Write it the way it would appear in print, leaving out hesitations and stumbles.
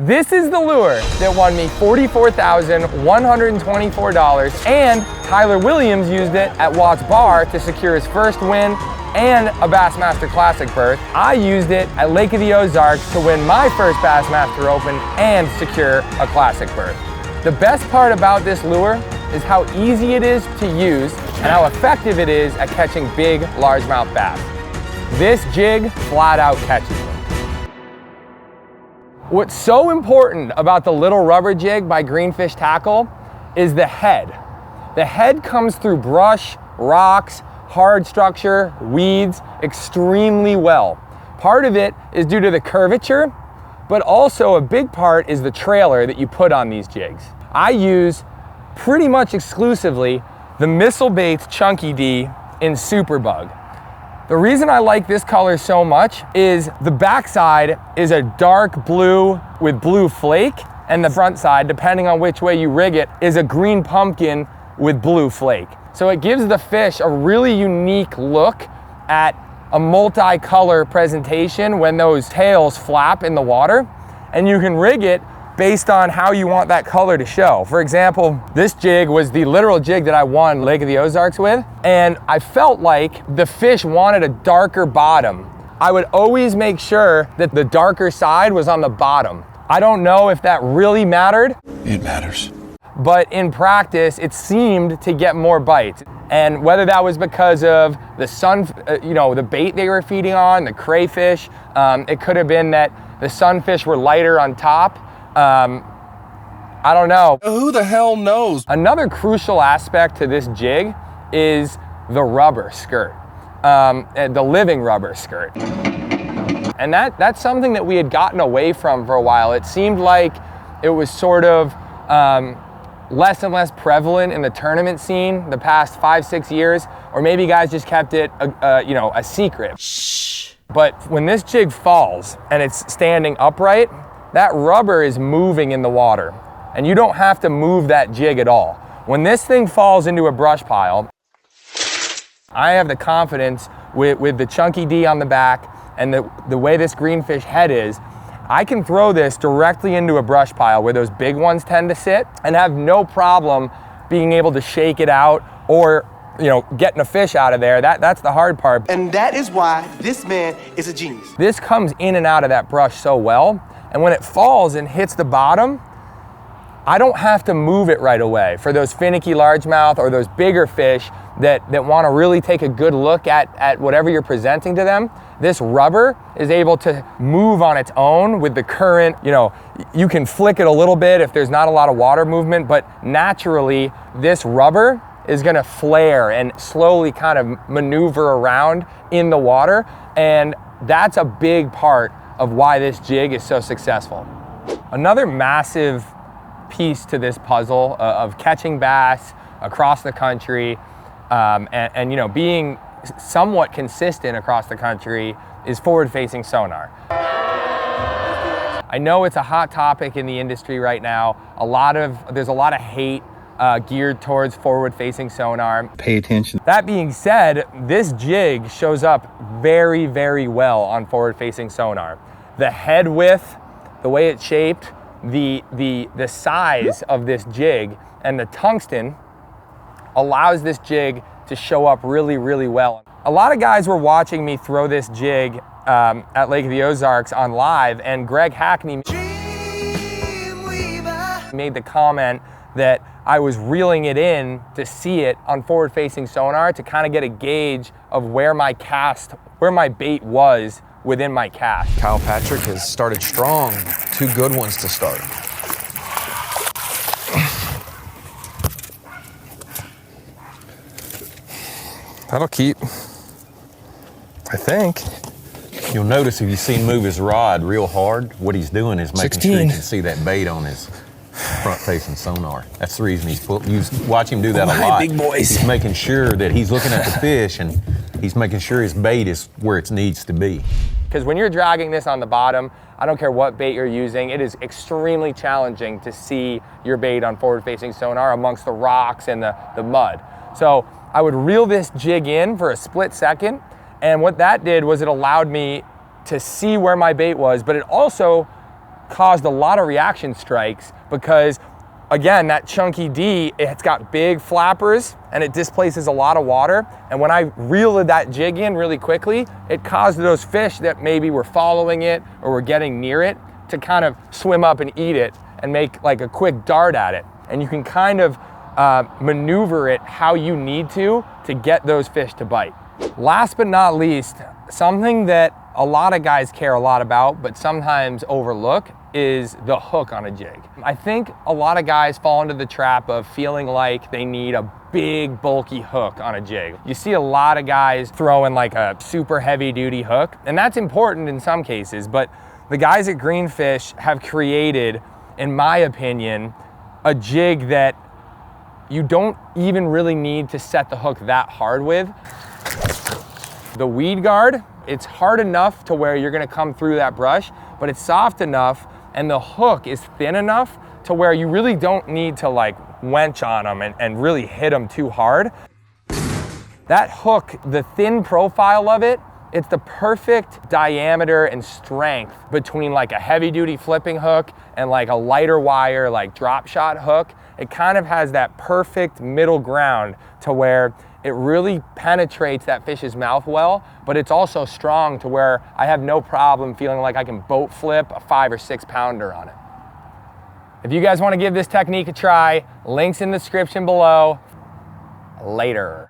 This is the lure that won me $44,124, and Tyler Williams used it at Watts Bar to secure his first win and a Bassmaster Classic berth. I used it at Lake of the Ozarks to win my first Bassmaster Open and secure a Classic berth. The best part about this lure is how easy it is to use and how effective it is at catching big largemouth bass. This jig flat out catches them. What's so important about the little rubber jig by Greenfish Tackle is the head. The head comes through brush, rocks, hard structure, weeds extremely well. Part of it is due to the curvature, but also a big part is the trailer that you put on these jigs. I use pretty much exclusively the Missile Baits Chunky D in Superbug. The reason I like this color so much is the backside is a dark blue with blue flake, and the front side, depending on which way you rig it, is a green pumpkin with blue flake. So it gives the fish a really unique look at a multi-color presentation when those tails flap in the water, and you can rig it based on how you want that color to show. For example, this jig was the literal jig that I won Lake of the Ozarks with, and I felt like the fish wanted a darker bottom. I would always make sure that the darker side was on the bottom. I don't know if that really mattered. It matters. But in practice, it seemed to get more bites. And whether that was because of the the bait they were feeding on, the crayfish, it could have been that the sunfish were lighter on top. I don't know. Who the hell knows? Another crucial aspect to this jig is the rubber skirt, the living rubber skirt. And that's something that we had gotten away from for a while. It seemed like it was sort of less and less prevalent in the tournament scene the past 5-6 years, or maybe guys just kept it a secret. Shh. But when this jig falls and it's standing upright, that rubber is moving in the water, and you don't have to move that jig at all. When this thing falls into a brush pile, I have the confidence with the Chunky D on the back and the way this greenfish head is, I can throw this directly into a brush pile where those big ones tend to sit and have no problem being able to shake it out or getting a fish out of there. That's the hard part. And that is why this man is a genius. This comes in and out of that brush so well, and when it falls and hits the bottom, I don't have to move it right away. For those finicky largemouth or those bigger fish that want to really take a good look at whatever you're presenting to them, this rubber is able to move on its own with the current. You can flick it a little bit if there's not a lot of water movement, but naturally this rubber is going to flare and slowly kind of maneuver around in the water, and that's a big part of why this jig is so successful. Another massive piece to this puzzle of catching bass across the country and being somewhat consistent across the country is forward-facing sonar. I know it's a hot topic in the industry right now. There's a lot of hate geared towards forward-facing sonar. Pay attention. That being said, this jig shows up very, very well on forward-facing sonar. The head width, the way it's shaped, the size of this jig, and the tungsten allows this jig to show up really, really well. A lot of guys were watching me throw this jig at Lake of the Ozarks on live, and Greg Hackney made the comment that I was reeling it in to see it on forward-facing sonar to kind of get a gauge of where my bait was within my cast. Kyle Patrick has started strong. 2 good ones to start. That'll keep, I think. You'll notice if you see him move his rod real hard, what he's doing is making 16. sure you can see that bait on his front-facing sonar. That's the reason he's watch him do that a lot. Big boys. He's making sure that he's looking at the fish and he's making sure his bait is where it needs to be. Because when you're dragging this on the bottom, I don't care what bait you're using, it is extremely challenging to see your bait on forward-facing sonar amongst the rocks and the mud. So I would reel this jig in for a split second, and what that did was it allowed me to see where my bait was, but it also caused a lot of reaction strikes because, again, that chunky D, it's got big flappers and it displaces a lot of water. And when I reeled that jig in really quickly, it caused those fish that maybe were following it or were getting near it to kind of swim up and eat it and make like a quick dart at it. And you can kind of maneuver it how you need to get those fish to bite. Last but not least, something that a lot of guys care a lot about but sometimes overlook is the hook on a jig. I think a lot of guys fall into the trap of feeling like they need a big bulky hook on a jig. You see a lot of guys throwing like a super heavy duty hook, and that's important in some cases, but the guys at Greenfish have created, in my opinion, a jig that you don't even really need to set the hook that hard with. The weed guard, it's hard enough to where you're gonna come through that brush, but it's soft enough and the hook is thin enough to where you really don't need to like wench on them and really hit them too hard. That hook, the thin profile of it, it's the perfect diameter and strength between like a heavy duty flipping hook and like a lighter wire, like drop shot hook. It kind of has that perfect middle ground to where it really penetrates that fish's mouth well, but it's also strong to where I have no problem feeling like I can boat flip a 5 or 6 pounder on it. If you guys want to give this technique a try, links in the description below. Later.